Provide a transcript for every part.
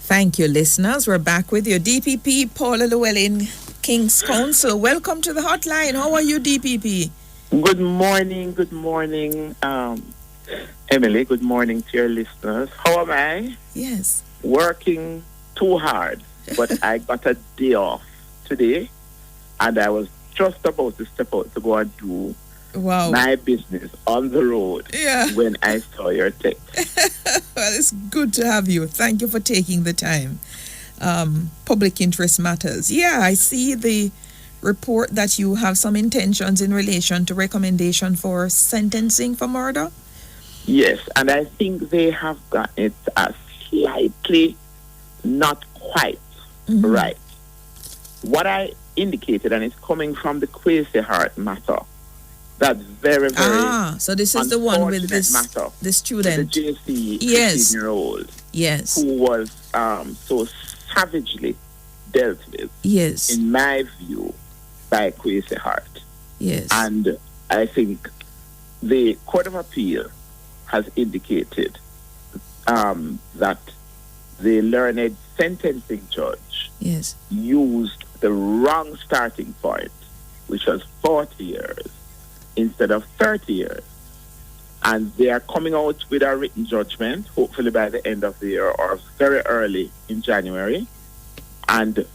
Thank you, listeners. We're back with your DPP, Paula Llewellyn, King's Counsel. Welcome to the hotline. How are you, DPP? Good morning, Emily. Good morning to your listeners. How am I? Yes. Working too hard, but I got a day off today, and I was just about to step out to go and do my business on the road when I saw your text. Well, it's good to have you. Thank you for taking the time. Public interest matters. Yeah, I see the report that you have some intentions in relation to recommendation for sentencing for murder. Yes, and I think they have got it slightly not quite right. What I indicated, and it's coming from the Kwesi Hart matter, that's very, very so this is the one with this matter, the student, the JC 15-year-old, who was so savagely dealt with, in my view, by Kwesi Hart. Yes. And I think the Court of Appeal has indicated that the learned sentencing judge used the wrong starting point, which was 40 years instead of 30 years. And they are coming out with a written judgment, hopefully by the end of the year or very early in January. And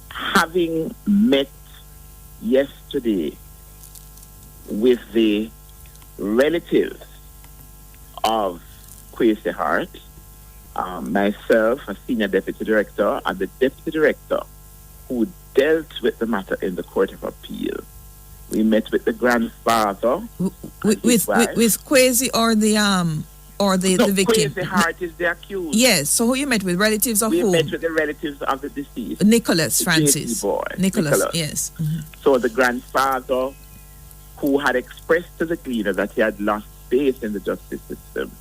having met yesterday with the relatives of Kwesi Hart, myself, a senior deputy director, and the deputy director who dealt with the matter in the Court of Appeal. We met with the grandfather. With Kwesi or the victim? Kwesi Hart is the accused. Yes. So who you met with? Relatives of who? We met with the relatives of the deceased. Nicholas Francis. Boy. Nicholas. Yes. So the grandfather, who had expressed to the cleaner that he had lost faith in the justice system.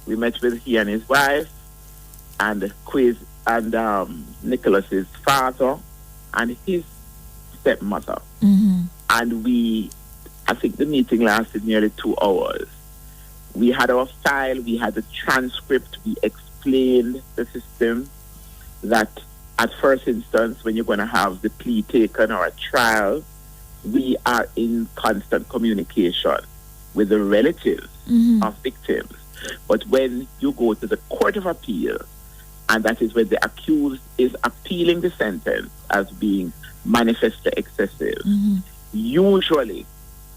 We met with he and his wife, and Nicholas's father, and his stepmother. And I think the meeting lasted nearly 2 hours. We had our file, we had the transcript, we explained the system, that at first instance, when you're going to have the plea taken or a trial, we are in constant communication with the relatives of victims. But when you go to the Court of Appeal, and that is when the accused is appealing the sentence as being manifestly excessive, usually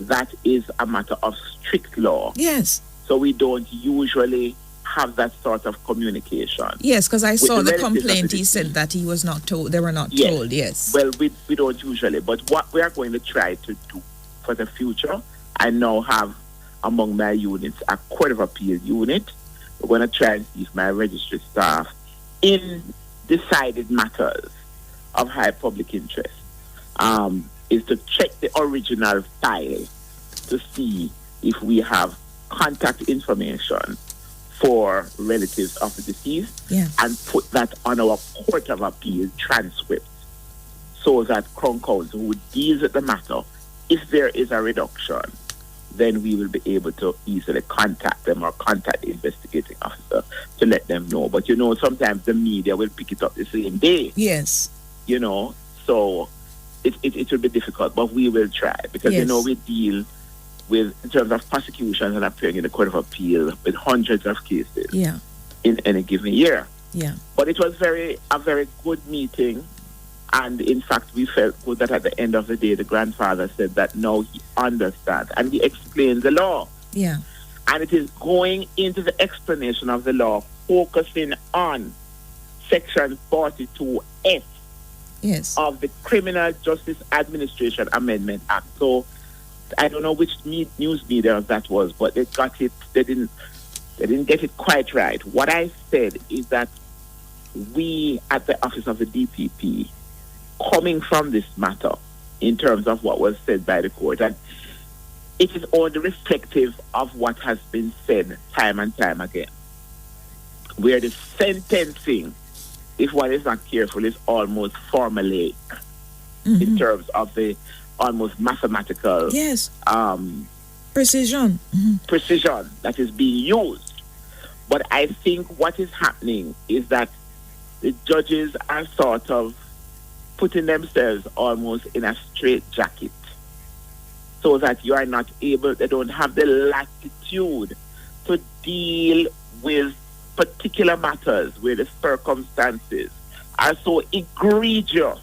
that is a matter of strict law. Yes. So we don't usually have that sort of communication. Yes, because I saw the complaint. He said that he was not told. They were not told. Yes. Well, we don't usually. But what we are going to try to do for the future, I now have among my units a Court of Appeal unit. We're going to try and see if my registry staff, in decided matters of high public interest, is to check the original file to see if we have contact information for relatives of the deceased, and put that on our Court of Appeal transcript, so that Crown Counsel, who deals with the matter, if there is a reduction, then we will be able to easily contact them or contact the investigating officer to let them know. But sometimes the media will pick it up the same day. Yes. So it will be difficult, but we will try, because we deal with, in terms of prosecutions and appearing in the Court of Appeal, with hundreds of cases in any given year. Yeah. But it was a very good meeting, and in fact we felt good that at the end of the day the grandfather said that now he understands, and he explained the law. Yeah. And it is going into the explanation of the law, focusing on Section 42F of the Criminal Justice Administration Amendment Act. So I don't know which news media that was, but they didn't get it quite right. What I said is that we at the office of the DPP, coming from this matter in terms of what was said by the court, and it is only reflective of what has been said time and time again, where the sentencing, if one is not careful, is almost formulaic in terms of the almost mathematical precision that is being used. But I think what is happening is that the judges are sort of putting themselves almost in a straitjacket so that you are not able, they don't have the latitude to deal with particular matters where the circumstances are so egregious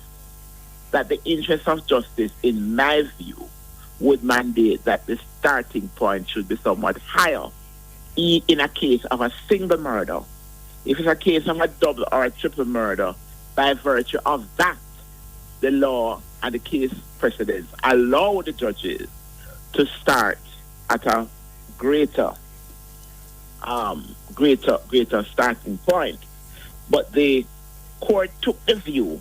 that the interest of justice, in my view, would mandate that the starting point should be somewhat higher in a case of a single murder. If it's a case of a double or a triple murder, by virtue of that, the law and the case precedents allow the judges to start at a greater starting point. But the court took the view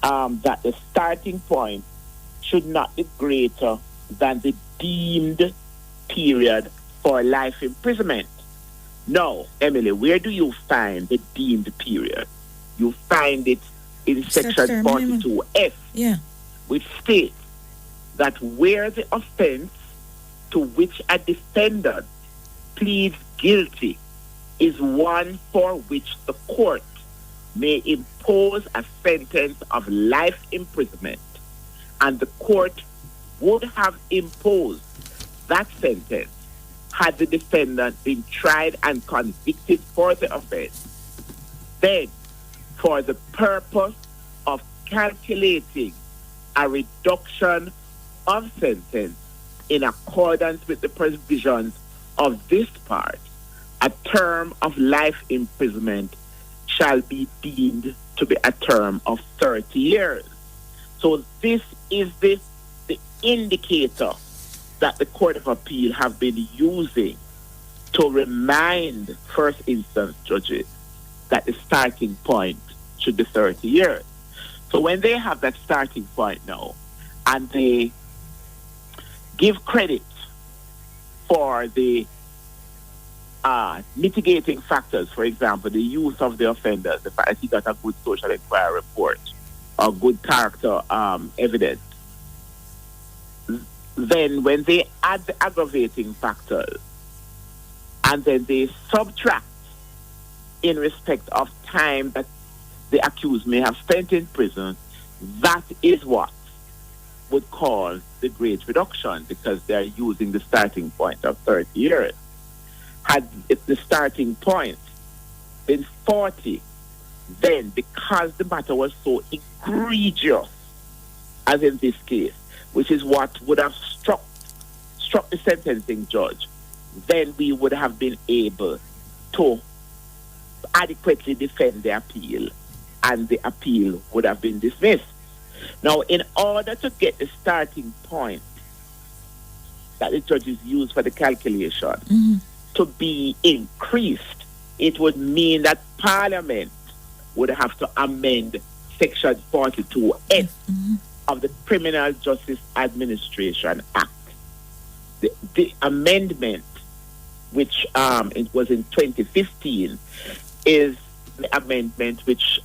that the starting point should not be greater than the deemed period for life imprisonment. Now, Emily, where do you find the deemed period? You find it in section 42F, which states that where the offense to which a defendant pleads guilty is one for which the court may impose a sentence of life imprisonment, and the court would have imposed that sentence had the defendant been tried and convicted for the offense, then for the purpose of calculating a reduction of sentence in accordance with the provisions of this part, a term of life imprisonment shall be deemed to be a term of 30 years. So this is the indicator that the Court of Appeal have been using to remind first instance judges that the starting point should be 30 years. So when they have that starting point now, and they give credit for the mitigating factors, for example, the use of the offenders, the fact that he got a good social inquiry report, or good character evidence, then when they add the aggravating factors and then they subtract in respect of time that the accused may have spent in prison, that is what would call the great reduction, because they're using the starting point of 30 years. Had if the starting point been 40, then because the matter was so egregious, as in this case, which is what would have struck the sentencing judge, then we would have been able to adequately defend the appeal, and the appeal would have been dismissed. Now, in order to get the starting point that the judges use for the calculation to be increased, it would mean that Parliament would have to amend Section 42F of the Criminal Justice Administration Act. The amendment, which it was in 2015, is the amendment which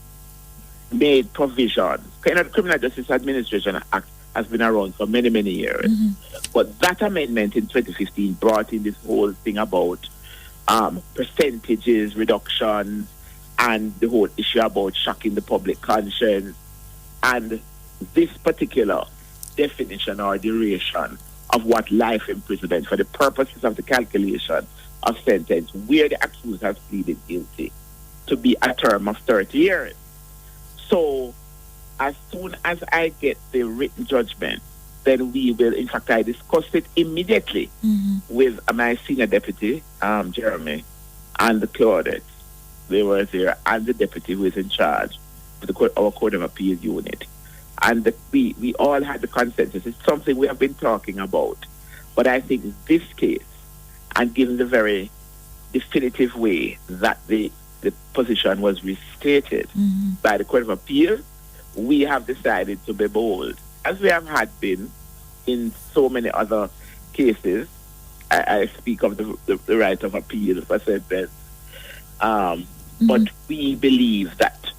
made provision. Criminal Justice Administration Act has been around for many, many years. But that amendment in 2015 brought in this whole thing about percentages, reductions, and the whole issue about shocking the public conscience. And this particular definition or duration of what life imprisonment for the purposes of the calculation of sentence where the accused has pleaded guilty to be a term of 30 years. So as soon as I get the written judgment, then we will, in fact, I discussed it immediately with my senior deputy, Jeremy, and the Claudette. They were there, and the deputy who is in charge of our Court of Appeal unit. And we all had the consensus. It's something we have been talking about. But I think this case, and given the very definitive way that the position was restated by the Court of Appeal, we have decided to be bold, as we have had been in so many other cases. I speak of the right of appeal for sentence. But we believe that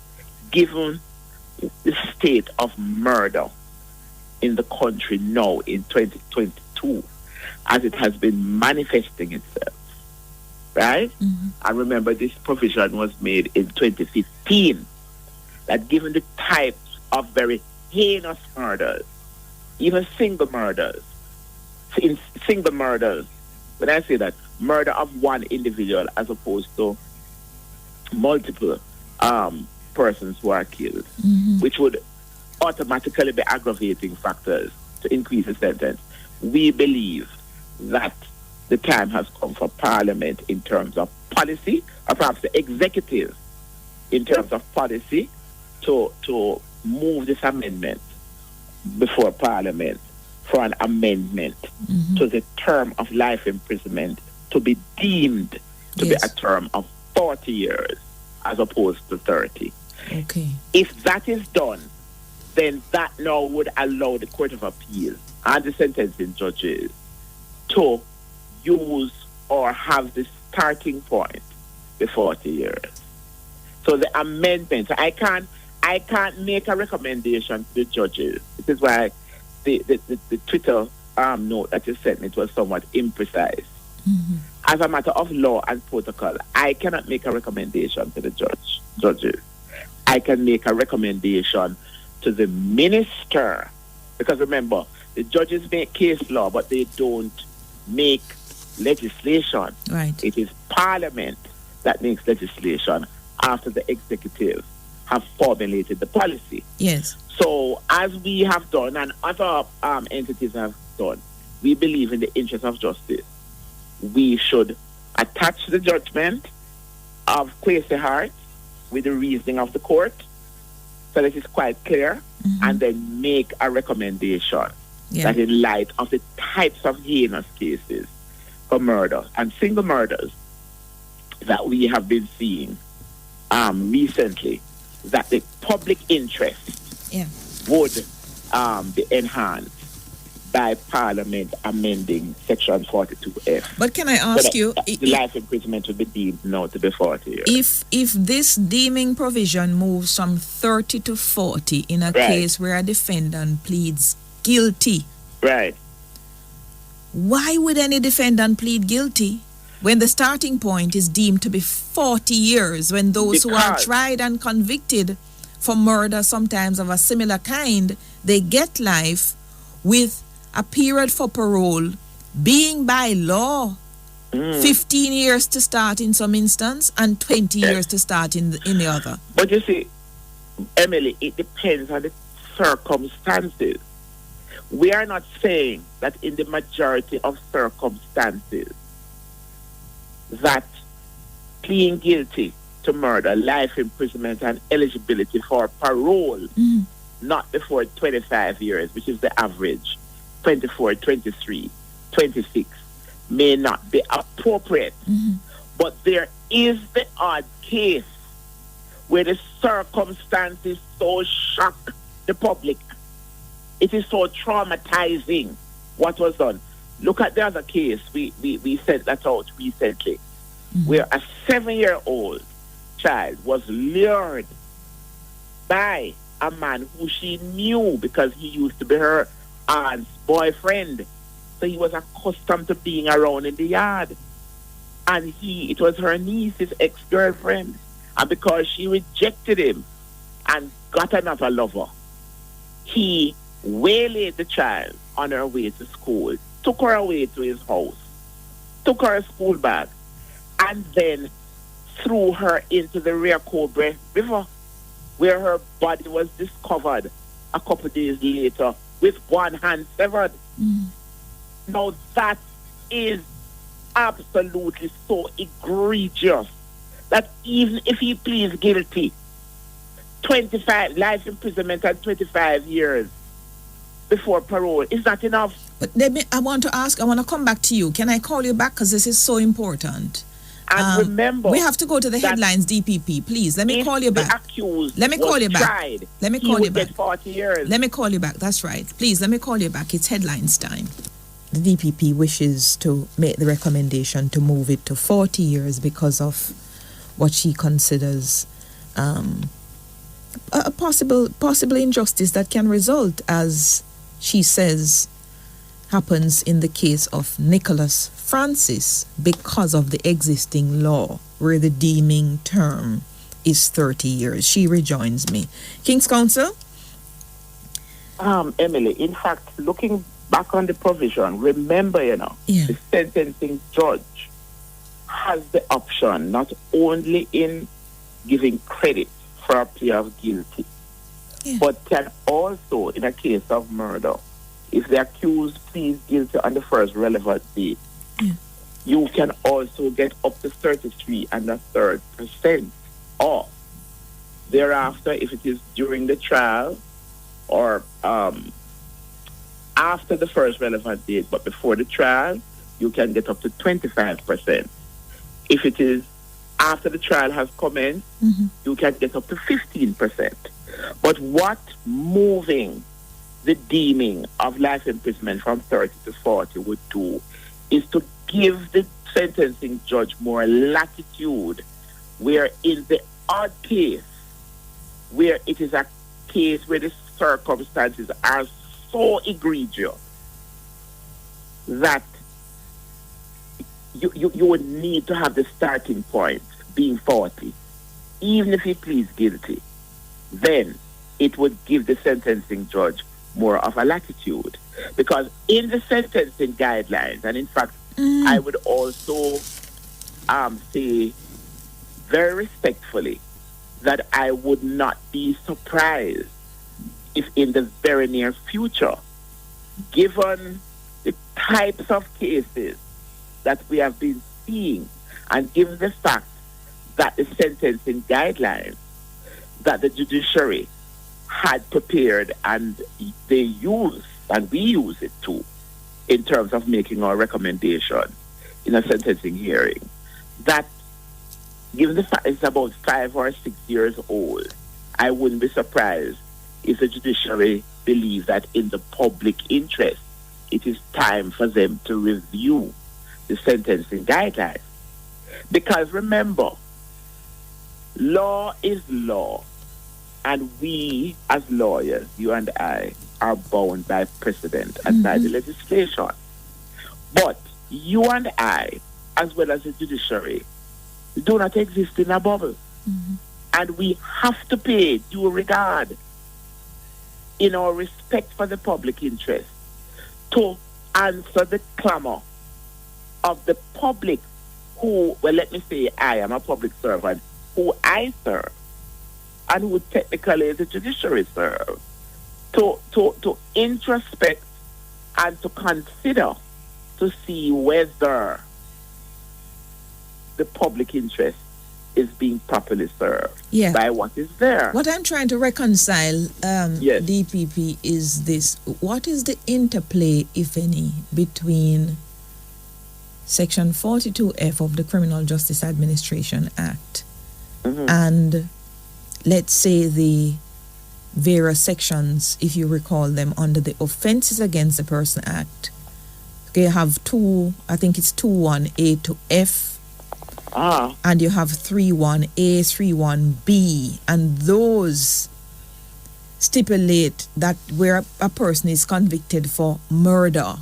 given the state of murder in the country now in 2022, as it has been manifesting itself, right? And remember, this provision was made in 2015, that given the types of very heinous murders, even single murders, in single murders, when I say that, murder of one individual as opposed to multiple persons who are killed, which would automatically be aggravating factors to increase the sentence. We believe that the time has come for Parliament in terms of policy, or perhaps the executive in terms of policy, to move this amendment before Parliament for an amendment to the term of life imprisonment to be deemed to be a term of 40 years as opposed to 30. Okay. If that is done, then that now would allow the Court of Appeal and the sentencing judges to use or have the starting point the 40 years. So the amendment, I can't make a recommendation to the judges. This is why the Twitter note that you sent me, it was somewhat imprecise. As a matter of law and protocol, I cannot make a recommendation to the judges. I can make a recommendation to the minister, because remember, the judges make case law, but they don't make legislation. Right. It is Parliament that makes legislation after the executive have formulated the policy. Yes. So, as we have done and other entities have done, we believe in the interest of justice. We should attach the judgment of Kwesi Hart with the reasoning of the court, so that it's quite clear, and then make a recommendation that in light of the types of heinous cases for murder and single murders that we have been seeing recently, that the public interest would be enhanced by Parliament amending Section 42F. But can I ask you, the life imprisonment would be deemed now to be 40 years. If this deeming provision moves from 30 to 40 in a case where a defendant pleads guilty, why would any defendant plead guilty when the starting point is deemed to be 40 years, when those who are tried and convicted for murder, sometimes of a similar kind, they get life with a period for parole being by law 15 years to start in some instance and 20 years to start in the other? But you see, Emily, it depends on the circumstances. We are not saying that in the majority of circumstances that pleading guilty to murder, life imprisonment, and eligibility for parole not before 25 years, which is the average, 24, 23, 26, may not be appropriate. But there is the odd case where the circumstances so shock the public. It is so traumatizing what was done. Look at the other case. We sent that out recently, where a 7-year-old child was lured by a man who she knew because he used to be her aunt's boyfriend. So he was accustomed to being around in the yard. And it was her niece's ex-girlfriend. And because she rejected him and got another lover, he waylaid the child on her way to school, took her away to his house, took her a school bag, and then threw her into the Rehoboth River, where her body was discovered a couple of days later with one hand severed. Now that is absolutely so egregious that even if he pleads guilty, 25 life imprisonment and 25 years before parole is not enough. But I want to come back to you. Can I call you back? Because this is so important. And remember, we have to go to the headlines, DPP. Please, let me call you back. Let me call you back. Let me call you back. 40 years. Let me call you back. That's right. Please, let me call you back. It's headlines time. The DPP wishes to make the recommendation to move it to 40 years because of what she considers a possible injustice that can result, as she says, happens in the case of Nicholas Francis because of the existing law where the deeming term is 30 years. She rejoins me. King's Counsel? Emily, in fact, looking back on the provision, remember, the sentencing judge has the option not only in giving credit for a plea of guilty, but can also, in a case of murder, if the accused pleads guilty on the first relevant date, you can also get up to 33.33% off. Thereafter, if it is during the trial or after the first relevant date, but before the trial, you can get up to 25%. If it is after the trial has commenced, you can get up to 15%. But what moving the deeming of life imprisonment from 30 to 40 would do is to give the sentencing judge more latitude, where in the odd case, where it is a case where the circumstances are so egregious that you would need to have the starting point being 40. Even if he pleads guilty, then it would give the sentencing judge more of a latitude. Because in the sentencing guidelines, and in fact, I would also say very respectfully that I would not be surprised if in the very near future, given the types of cases that we have been seeing, and given the fact that the sentencing guidelines that the judiciary had prepared and they use, and we use it too, in terms of making our recommendation in a sentencing hearing, that given the fact it's about 5 or 6 years old, I wouldn't be surprised if the judiciary believes that in the public interest, it is time for them to review the sentencing guidelines. Because remember, law is law, and we as lawyers, you and I, are bound by precedent and by the legislation. But you and I, as well as the judiciary, do not exist in a bubble. And we have to pay due regard in our respect for the public interest to answer the clamor of the public who, well, let me say I am a public servant, who I serve, and who technically the judiciary serve, to introspect and to consider to see whether the public interest is being properly served by what is there. What I'm trying to reconcile, DPP, is this. What is the interplay, if any, between Section 42F of the Criminal Justice Administration Act and, let's say, the various sections, if you recall them, under the Offences Against the Person Act? You have I think it's 21A to F, and you have 31A, 31B, and those stipulate that where a person is convicted for murder,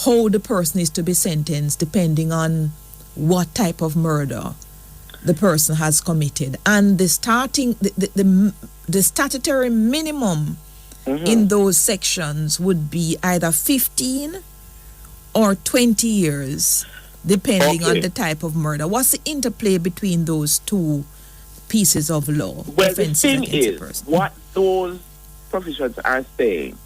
how the person is to be sentenced depending on what type of murder the person has committed, and the statutory minimum in those sections would be either 15 or 20 years, depending on the type of murder. What's the interplay between those two pieces of law? Well, the thing is, what those provisions are saying,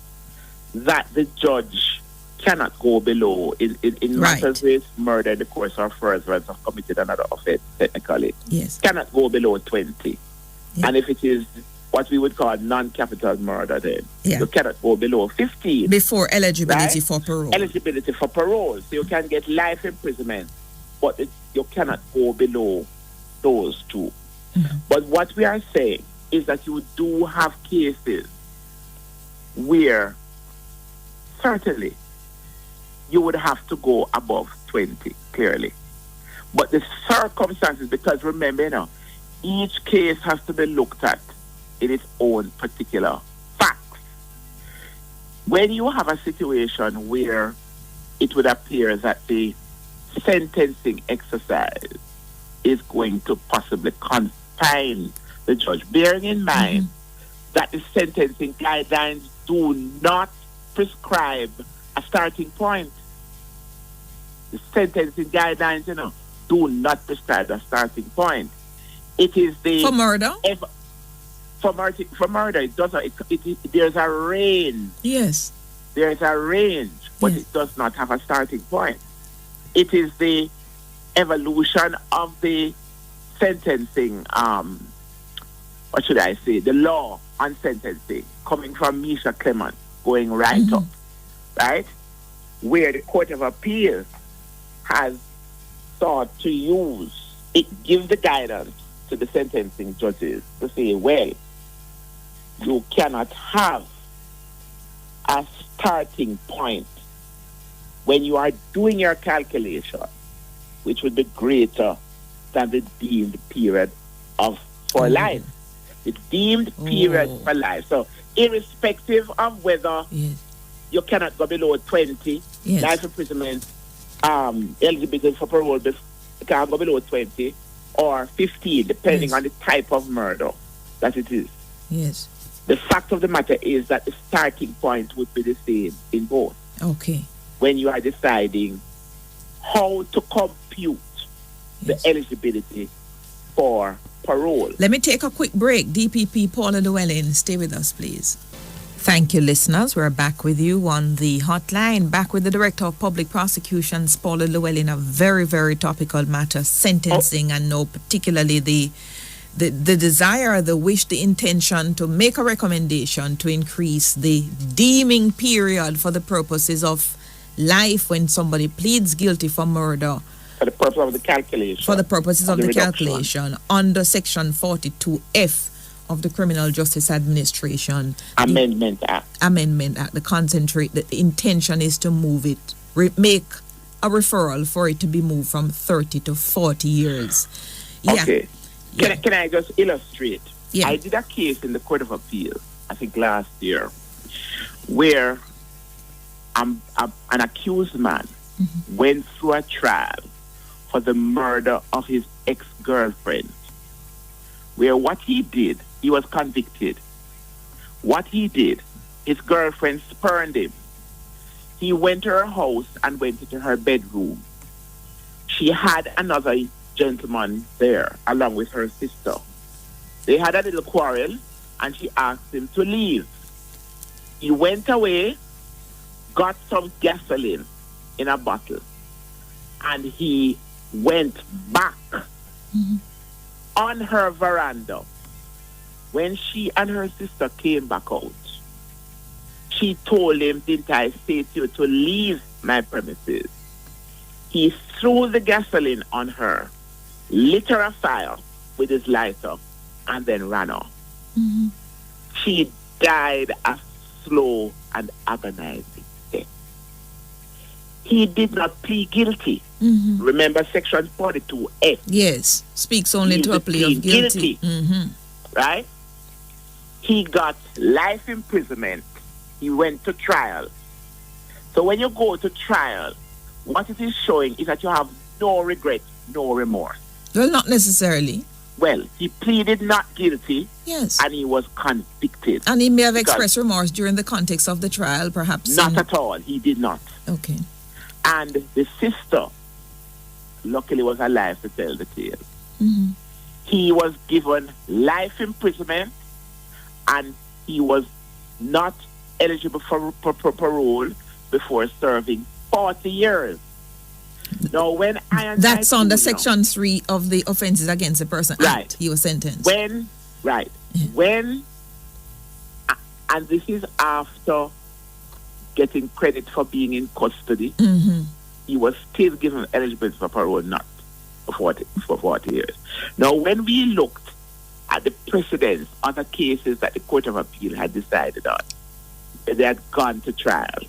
that the judge cannot go below, in matters with murder in the course of furtherance of committed another offense, technically, cannot go below 20. And if it is what we would call non-capital murder, then you cannot go below 15. Before eligibility for parole. Eligibility for parole. So you can get life imprisonment, but you cannot go below those two. But what we are saying is that you do have cases where certainly you would have to go above 20, clearly. But the circumstances, because remember, each case has to be looked at in its own particular facts. when you have a situation where it would appear that the sentencing exercise is going to possibly confine the judge, bearing in mind that the sentencing guidelines do not prescribe a starting point. The sentencing guidelines, do not prescribe a starting point. It is the for murder. For murder, it does not. There's a range. Yes, there's a range, but it does not have a starting point. It is the evolution of the sentencing. What should I say? The law on sentencing coming from Misha Clement, going right up, right, where the Court of Appeal has sought to use it, give the guidance to the sentencing judges to say, well, you cannot have a starting point when you are doing your calculation, which would be greater than the deemed period for life. The deemed period for life. So, irrespective of whether you cannot go below 20, life imprisonment, eligibility for parole, you can't go below 20 or 15, depending on the type of murder that it is. Yes. The fact of the matter is that the starting point would be the same in both. Okay. When you are deciding how to compute the eligibility for parole. Let me take a quick break. DPP Paula Llewellyn, stay with us, please. Thank you, listeners. We're back with you on the hotline, back with the Director of Public Prosecutions, Paula Llewellyn, a very, very topical matter, sentencing, and particularly the desire, the wish, the intention to make a recommendation to increase the deeming period for the purposes of life when somebody pleads guilty for murder. For the purpose of the calculation. For the purposes of the calculation under Section 42F of the Criminal Justice Administration Amendment Act. The intention is to move it, make a referral for it to be moved from 30 to 40 years. Okay. Can I just illustrate? Yeah. I did a case in the Court of Appeal, I think last year, where an accused man went through a trial for the murder of his ex-girlfriend, where what he did, he was convicted. What he did, his girlfriend spurned him. He went to her house and went into her bedroom. She had another gentleman there along with her sister. They had a little quarrel and she asked him to leave. He went away, got some gasoline in a bottle, and he went back on her veranda. When she and her sister came back out, she told him, "Didn't I say to you to leave my premises?" He threw the gasoline on her, lit her a fire with his lighter, and then ran off. She died a slow and agonizing death. He did not plead guilty. Remember Section 42F. Yes, speaks only to a plea of guilty. Right? He got life imprisonment. He went to trial. So when you go to trial, what it is showing is that you have no regret, no remorse. Well, not necessarily. Well, he pleaded not guilty. Yes. And he was convicted. And he may have expressed remorse during the context of the trial, perhaps. Not at all. He did not. Okay. And the sister, luckily, was alive to tell the tale. He was given life imprisonment, and he was not eligible for parole before serving 40 years. Now, when that's under Section 3 of the Offences Against the Person Act, he was sentenced. And this is after getting credit for being in custody, he was still given eligibility for parole, not for 40 years. Now, when we looked at the precedents of the cases that the Court of Appeal had decided on, they had gone to trial,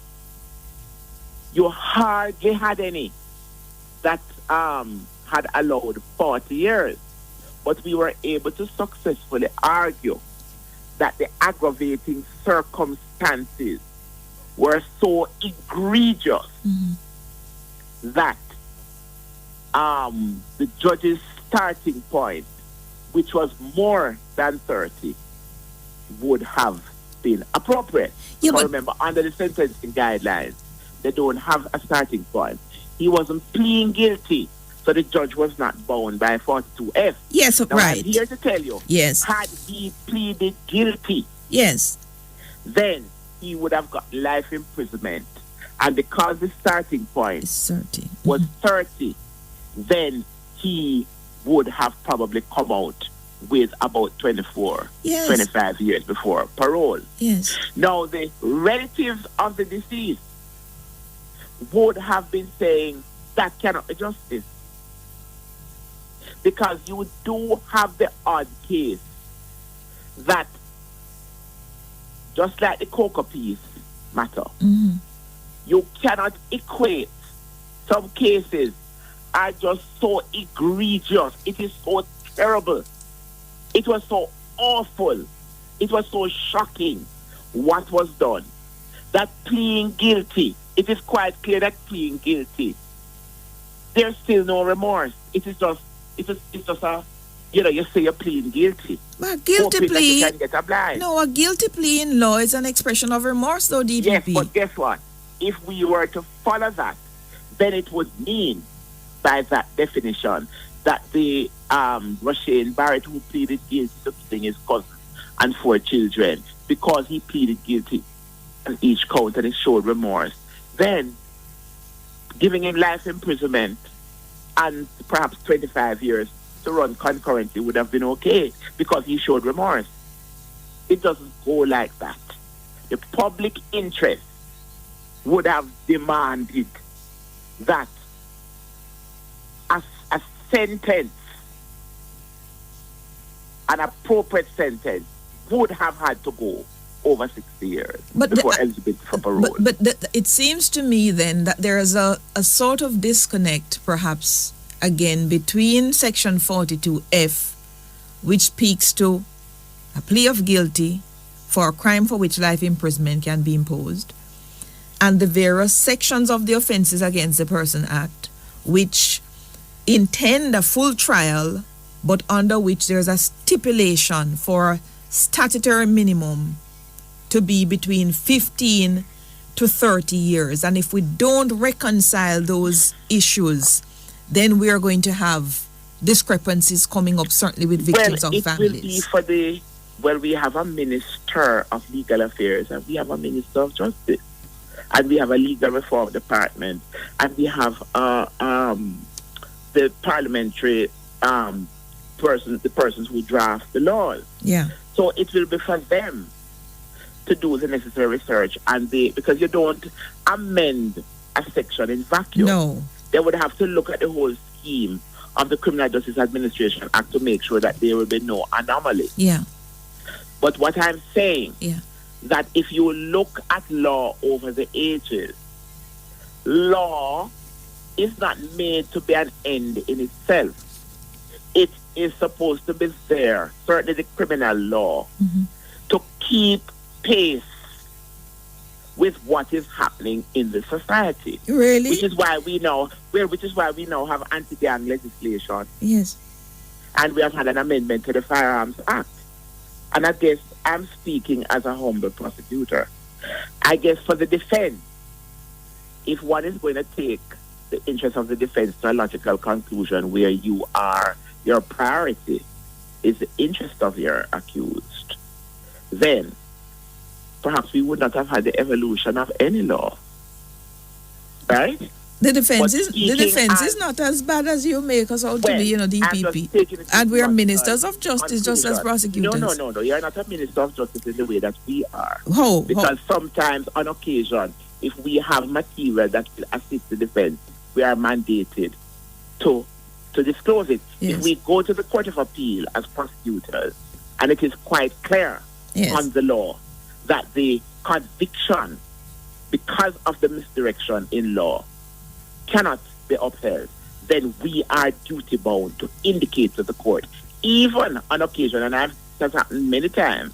you hardly had any that had allowed 40 years. But we were able to successfully argue that the aggravating circumstances were so egregious that the judge's starting point, which was more than 30, would have been appropriate. Yeah, but remember, under the sentencing guidelines, they don't have a starting point. He wasn't pleading guilty, so the judge was not bound by 42F. Yes, now, right. I'm here to tell you, yes, had he pleaded guilty, yes, then he would have got life imprisonment. And because the starting point was 30, then he would have probably come out with about 24, 25 years before parole. Yes. Now, the relatives of the deceased would have been saying that cannot be justice. Because you do have the odd case that, just like the cocoa piece matter, you cannot equate. Some cases are just so egregious. It is so terrible. It was so awful. It was so shocking what was done. That pleading guilty, it is quite clear that pleading guilty, there's still no remorse. It's just a, you say you're pleading guilty. But a guilty plea, you can get a blind. No, a guilty plea in law is an expression of remorse, though, DPP. Yes, but guess what? If we were to follow that, then it would mean, by that definition, that the Rushane Barrett, who pleaded guilty to killing his cousin and 4 children, because he pleaded guilty on each count and he showed remorse, then giving him life imprisonment and perhaps 25 years to run concurrently would have been okay because he showed remorse. It doesn't go like that. The public interest would have demanded that a sentence, an appropriate sentence, would have had to go over 60 years before eligibility for parole. But it seems to me then that there is a sort of disconnect, perhaps, again, between Section 42F, which speaks to a plea of guilty for a crime for which life imprisonment can be imposed, and the various sections of the Offences Against the Person Act, which intend a full trial, but under which there's a stipulation for statutory minimum to be between 15 to 30 years. And if we don't reconcile those issues, then we are going to have discrepancies coming up, certainly with victims of families. Will be we have a Minister of Legal Affairs and we have a Minister of Justice and we have a Legal Reform Department and we have the parliamentary the persons who draft the laws. Yeah. So it will be for them to do the necessary research, and because you don't amend a section in vacuum. No. They would have to look at the whole scheme of the Criminal Justice Administration Act to make sure that there will be no anomaly. Yeah. But what I'm saying, that if you look at law over the ages, law is not made to be an end in itself. It is supposed to be there, certainly the criminal law, to keep pace with what is happening in the society. Really? Which is why we now have anti-gang legislation. Yes. And we have had an amendment to the Firearms Act. And I guess I'm speaking as a humble prosecutor. I guess for the defense, if one is going to take the interest of the defense to a logical conclusion where your priority is the interest of your accused, then perhaps we would not have had the evolution of any law. Right? The defense is not as bad as you make us out to be, DPP. And we are ministers of justice just as prosecutors. No. You're not a minister of justice in the way that we are. Because sometimes, on occasion, if we have material that will assist the defense, we are mandated to disclose it. Yes. If we go to the Court of Appeal as prosecutors, and it is quite clear on the law that the conviction, because of the misdirection in law, cannot be upheld, then we are duty-bound to indicate to the court, even on occasion, and that's happened many times,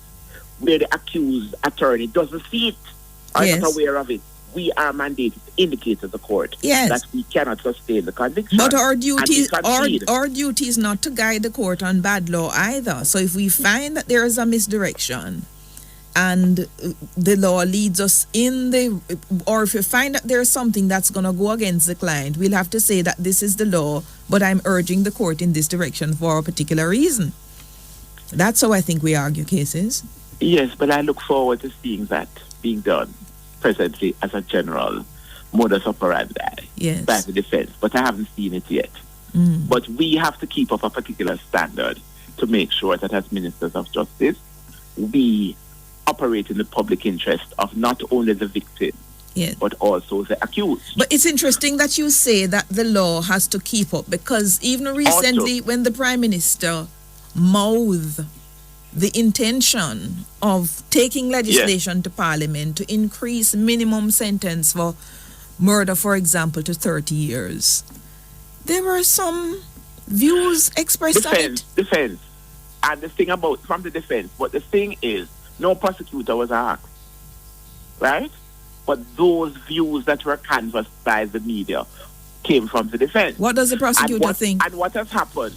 where the accused attorney doesn't see it, are not aware of it, we are mandated to indicate to the court that we cannot sustain the conviction. But our duty is not to guide the court on bad law either. So if we find that there is a misdirection and the law leads us or if we find that there is something that's going to go against the client, we'll have to say that this is the law, but I'm urging the court in this direction for a particular reason. That's how I think we argue cases. Yes, but I look forward to seeing that being done presently as a general modus operandi by the defense, but I haven't seen it yet. But we have to keep up a particular standard to make sure that as ministers of justice, we operate in the public interest of not only the victim, but also the accused. But it's interesting that you say that the law has to keep up, because even recently when the Prime Minister mouthed the intention of taking legislation to Parliament to increase minimum sentence for murder, for example, to 30 years, there were some views expressed on it. Defense. And the thing from the defense, but the thing is, no prosecutor was asked, right? But those views that were canvassed by the media came from the defense. What does the prosecutor think? And what has happened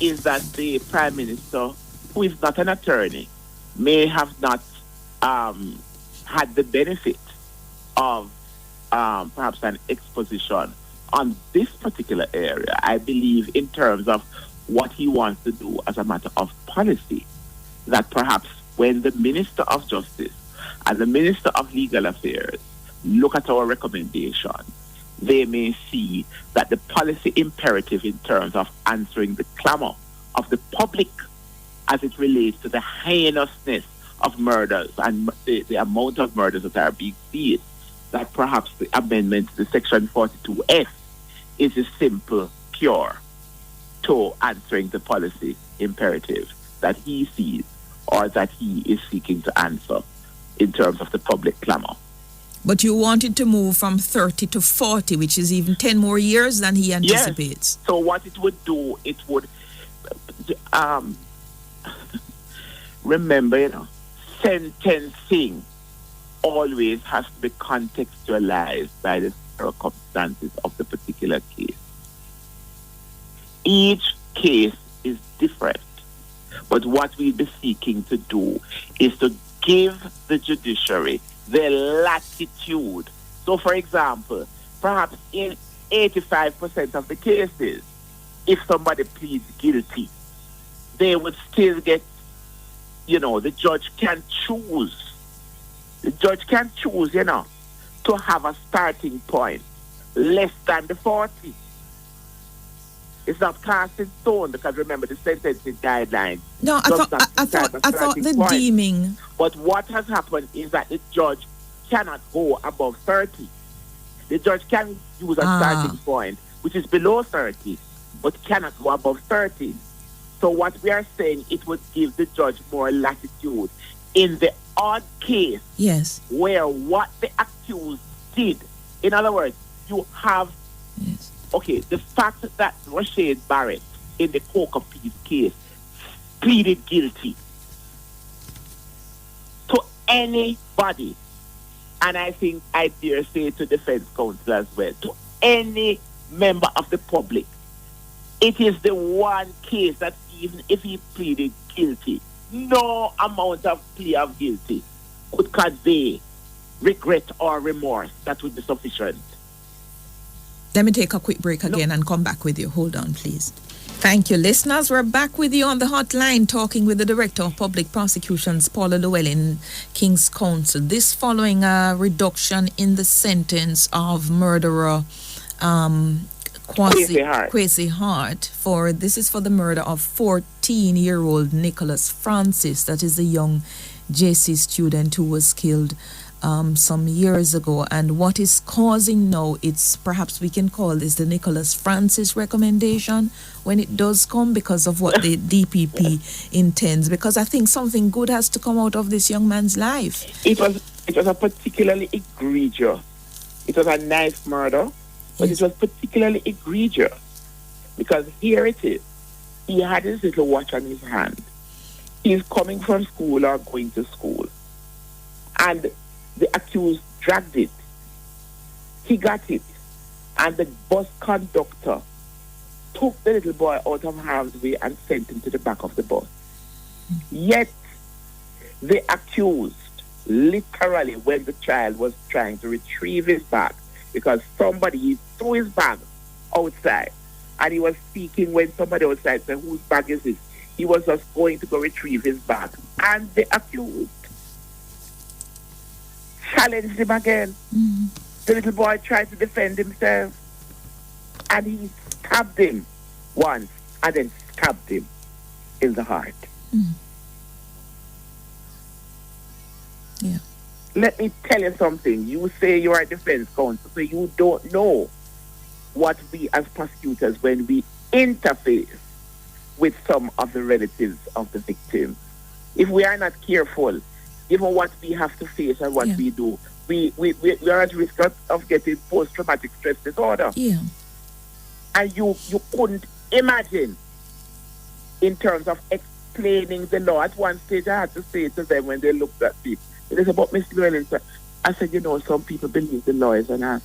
is that the Prime Minister, who is not an attorney, may have not had the benefit of perhaps an exposition on this particular area. I believe in terms of what he wants to do as a matter of policy, that perhaps when the Minister of Justice and the Minister of Legal Affairs look at our recommendation, they may see that the policy imperative in terms of answering the clamor of the public as it relates to the heinousness of murders and the amount of murders that are being seen, that perhaps the amendment to the Section 42F is a simple cure to answering the policy imperative that he sees or that he is seeking to answer in terms of the public clamor. But you wanted to move from 30 to 40, which is even 10 more years than he anticipates. Yes. So what it would do, it would remember, sentencing always has to be contextualized by the circumstances of the particular case. Each case is different, but what we'll be seeking to do is to give the judiciary the latitude. So, for example, perhaps in 85% of the cases, if somebody pleads guilty, they would still get, the judge can choose. The judge can choose, to have a starting point less than the 40. It's not cast in stone, because remember the sentencing guidelines. No, I thought the deeming. But what has happened is that the judge cannot go above 30. The judge can use a starting point, which is below 30, but cannot go above 30. So what we are saying, it would give the judge more latitude in the odd case where what the accused did. In other words, you have, the fact that Rashid Barrett in the Coca Peace case pleaded guilty to anybody, and I think I dare say to defense counsel as well, to any member of the public, it is the one case that even if he pleaded guilty, no amount of plea of guilty could convey regret or remorse that would be sufficient. Let me take a quick break again and come back with you. Hold on, please. Thank you, listeners. We're back with you on the hotline talking with the Director of Public Prosecutions, Paula Llewellyn, King's Counsel. This following a reduction in the sentence of murderer Kwesi Hart this is for the murder of 14-year-old Nicholas Francis. That is a young JC student who was killed some years ago. And what is causing now, it's perhaps we can call this the Nicholas Francis recommendation when it does come, because of what the DPP intends. Because I think something good has to come out of this young man's life. It was a particularly egregious. It was a knife murder, but it was particularly egregious because here it is. He had his little watch on his hand. He's coming from school or going to school. And The accused dragged it. He got it. And the bus conductor took the little boy out of harm's way and sent him to the back of the bus. Yet, the accused, literally, when the child was trying to retrieve his bag, because somebody threw his bag outside, and he was speaking when somebody outside said, whose bag is this? He was just going to go retrieve his bag. And the accused challenged him again. Mm-hmm. The little boy tried to defend himself, and he stabbed him once and then stabbed him in the heart. Mm-hmm. Yeah. Let me tell you something. You say you are a defense counsel, so you don't know what we as prosecutors, when we interface with some of the relatives of the victim, if we are not careful, given what we have to face and what we do, we are at risk of getting post-traumatic stress disorder. Yeah. And you couldn't imagine in terms of explaining the law. At one stage, I had to say to them when they looked at me, it is about Miss Llewellyn. I said, some people believe the law is an ass.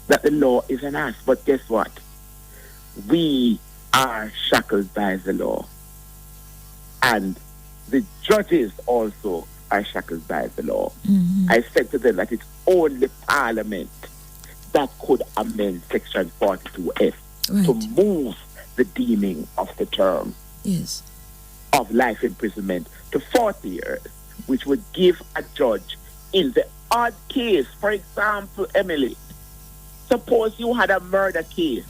That the law is an ass. But guess what? We are shackled by the law. And the judges also are shackled by the law. Mm-hmm. I said to them that it's only Parliament that could amend Section 42F to move the deeming of the term of life imprisonment to 40 years, which would give a judge in the odd case, for example, Emily, suppose you had a murder case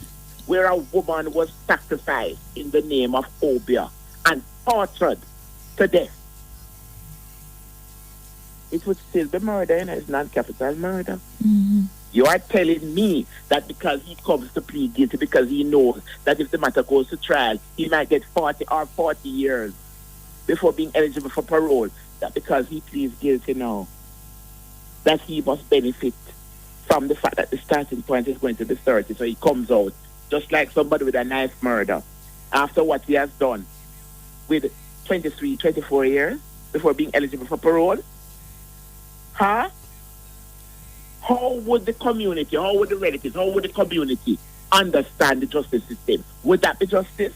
where a woman was sacrificed in the name of Obia and tortured to death. It would still be murder, it's non-capital murder. Mm-hmm. You are telling me that because he comes to plead guilty, because he knows that if the matter goes to trial, he might get 40 or 40 years before being eligible for parole, that because he pleads guilty now, that he must benefit from the fact that the starting point is going to be 30, so he comes out just like somebody with a knife murder after what he has done with 23, 24 years before being eligible for parole? Huh? How would the community, how would the relatives, how would the community understand the justice system? Would that be justice?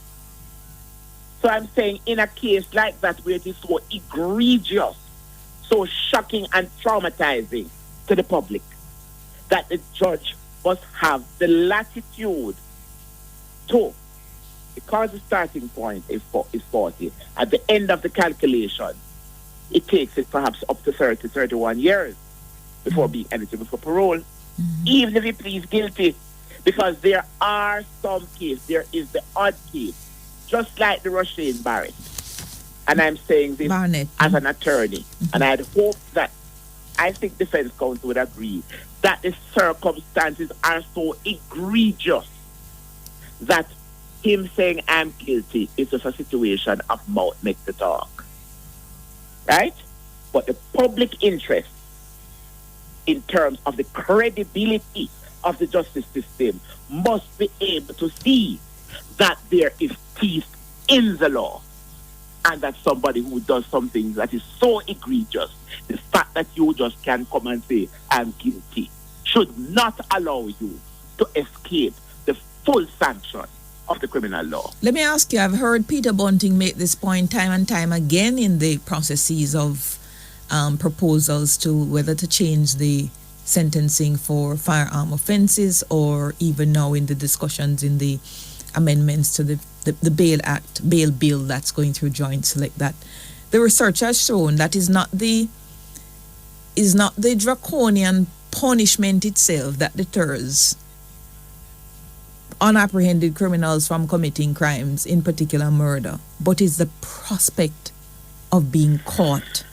So I'm saying in a case like that where it is so egregious, so shocking and traumatizing to the public, that the judge must have the latitude to, because the starting point is 40, at the end of the calculation, it takes it perhaps up to 30, 31 years before being eligible for parole, even if he pleads guilty. Because there are some cases, there is the odd case, just like the Rushane Barrett. And I'm saying this as an attorney. And I'd hope that, I think defense counsel would agree, that the circumstances are so egregious that him saying I'm guilty is just a situation of mouth make the talk. Right? But the public interest in terms of the credibility of the justice system must be able to see that there is teeth in the law, and that somebody who does something that is so egregious, the fact that you just can come and say I'm guilty, should not allow you to escape the full sanction of the criminal law. Let me ask you, I've heard Peter Bunting make this point time and time again in the processes of proposals to whether to change the sentencing for firearm offenses, or even now in the discussions in the amendments to the bail bill that's going through joint select, that the research has shown that is not the draconian punishment itself that deters unapprehended criminals from committing crimes, in particular murder, but is the prospect of being caught.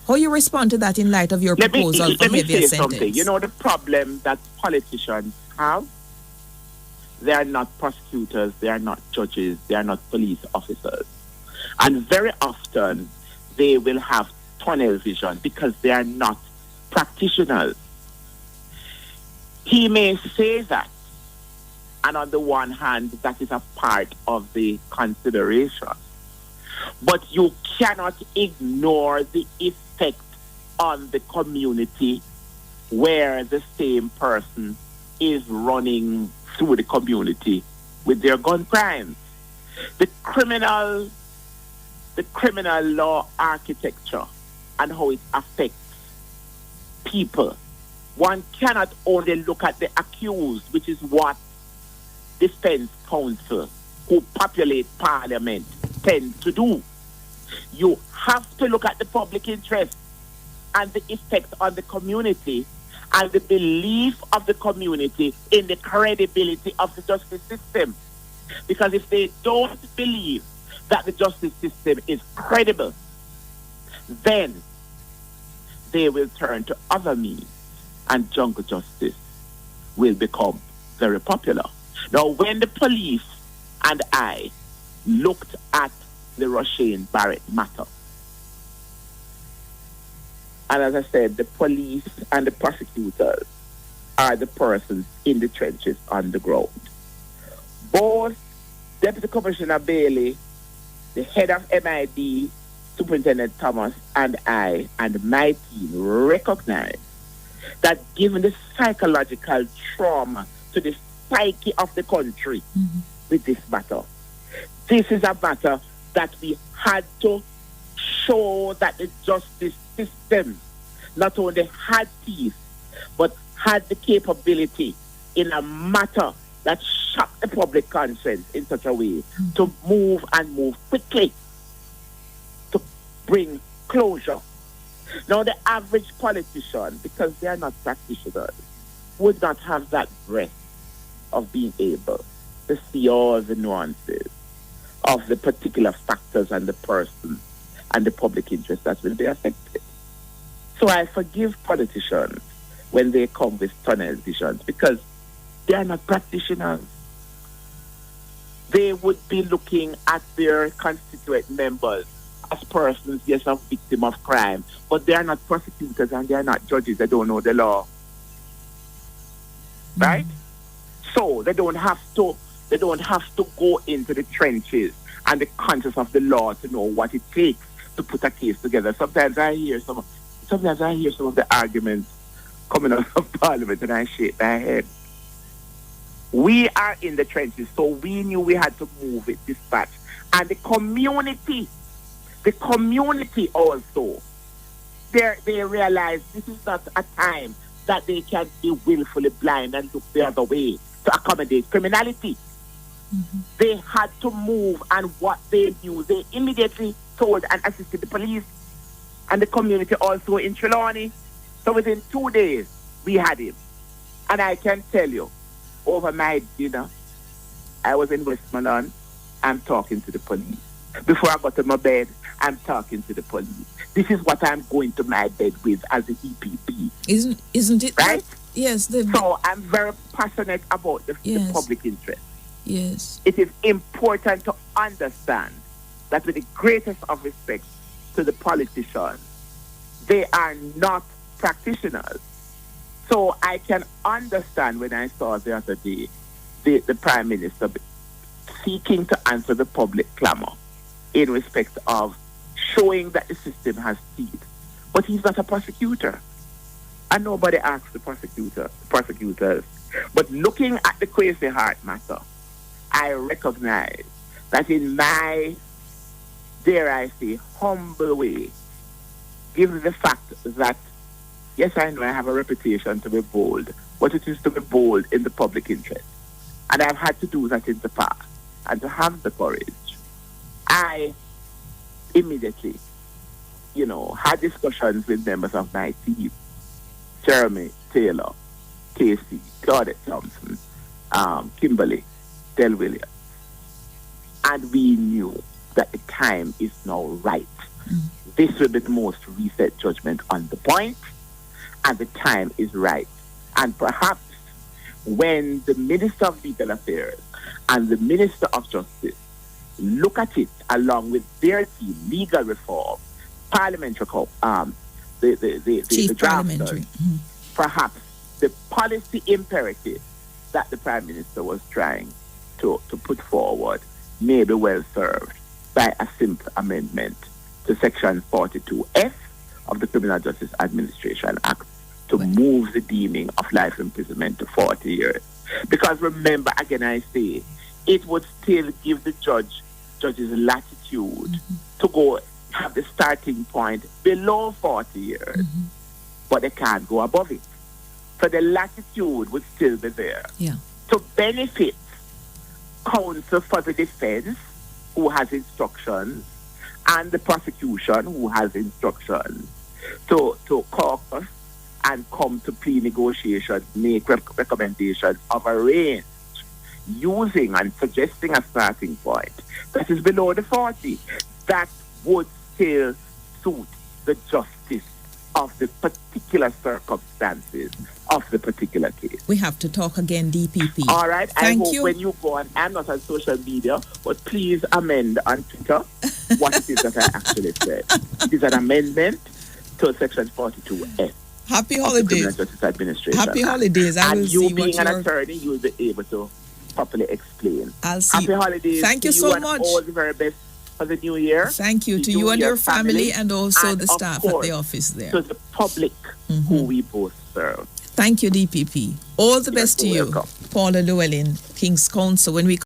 How you respond to that in light of your proposal for heavier sentence? Something. You know the problem that politicians have? They are not prosecutors, they are not judges, they are not police officers. And very often they will have tunnel vision because they are not practitioners. He may say that, and on the one hand, that is a part of the consideration. But you cannot ignore the effect on the community where the same person is running through the community with their gun crimes. The criminal law architecture and how it affects people. One cannot only look at the accused, which is what defense counsel who populate parliament tend to do. You have to look at the public interest and the effect on the community and the belief of the community in the credibility of the justice system. Because if they don't believe that the justice system is credible, then they will turn to other means and jungle justice will become very popular. Now, when the police and I looked at the Roshane Barrett matter, and as I said, the police and the prosecutors are the persons in the trenches on the ground. Both Deputy Commissioner Bailey, the head of MID, Superintendent Thomas, and I and my team recognize that given the psychological trauma to the psyche of the country with this matter, this is a matter that we had to show that the justice system not only had teeth, but had the capability in a matter that shocked the public conscience in such a way to move and move quickly to bring closure. Now, the average politician, because they are not practitioners, would not have that breadth of being able to see all the nuances of the particular factors and the person and the public interest that will be affected. So I forgive politicians when they come with tunnel visions because they are not practitioners. They would be looking at their constituent members as persons, yes, a victim of crime, but they are not prosecutors and they are not judges. They don't know the law. Right? So they don't have to go into the trenches and the conscience of the law to know what it takes to put a case together. Sometimes I hear some of the arguments coming out of Parliament and I shake my head. We are in the trenches, so we knew we had to move with dispatch. And the community also, they realize this is not a time that they can be willfully blind and look the other way to accommodate criminality. They had to move, and what they knew, they immediately told and assisted the police and the community also in Trelawney. So within 2 days, we had him. And I can tell you, over my dinner, I was in Westmoreland, I'm talking to the police. Before I got to my bed, I'm talking to the police. This is what I'm going to my bed with as the EPP. Isn't it? Right? Yes. So I'm very passionate about the public interest. Yes. It is important to understand that with the greatest of respect to the politicians, they are not practitioners. So I can understand when I saw the other day the Prime Minister seeking to answer the public clamor in respect of showing that the system has teeth. But he's not a prosecutor. And nobody asks the prosecutors. But looking at the Crazy Heart matter, I recognize that in my, dare I say, humble way, given the fact that, yes, I know I have a reputation to be bold, but it is to be bold in the public interest. And I've had to do that in the past. And to have the courage, I immediately, had discussions with members of my team, Jeremy, Taylor, Casey, Claudette Thompson, Kimberly, Del Williams. And we knew that the time is now right. This will be the most recent judgment on the point, and the time is right. And perhaps when the Minister of Legal Affairs and the Minister of Justice look at it along with their team, legal reform, parliamentary, the parliamentary. Perhaps the policy imperative that the Prime Minister was trying to put forward may be well served by a simple amendment to Section 42F of the Criminal Justice Administration Act to move the deeming of life imprisonment to 40 years. Because remember, again, I say, it would still give the judges latitude to go have the starting point below 40 years, but they can't go above it. So the latitude would still be there. Yeah. To benefit counsel for the defense, who has instructions, and the prosecution, who has instructions, to caucus and come to plea negotiations, make recommendations of a range, using and suggesting a starting point that is below the 40. That would still suit the justice of the particular circumstances of the particular case. We have to talk again, DPP. All right. Thank I hope you. when you go on, I'm not on social media, but please amend on Twitter what it is that I actually said. It is an amendment to Section 42F. Happy of holidays. The Criminal Justice Administration Happy Act. holidays. I will and you see being what an attorney, you will be able to properly explain. I'll see. Happy holidays. Thank you to so and much. All the very best for the new year. Thank you to you and your family and also the staff at the office there. To the public who we both serve. Thank you, DPP. All the best to you. Welcome. Paula Llewellyn, King's Counsel. When we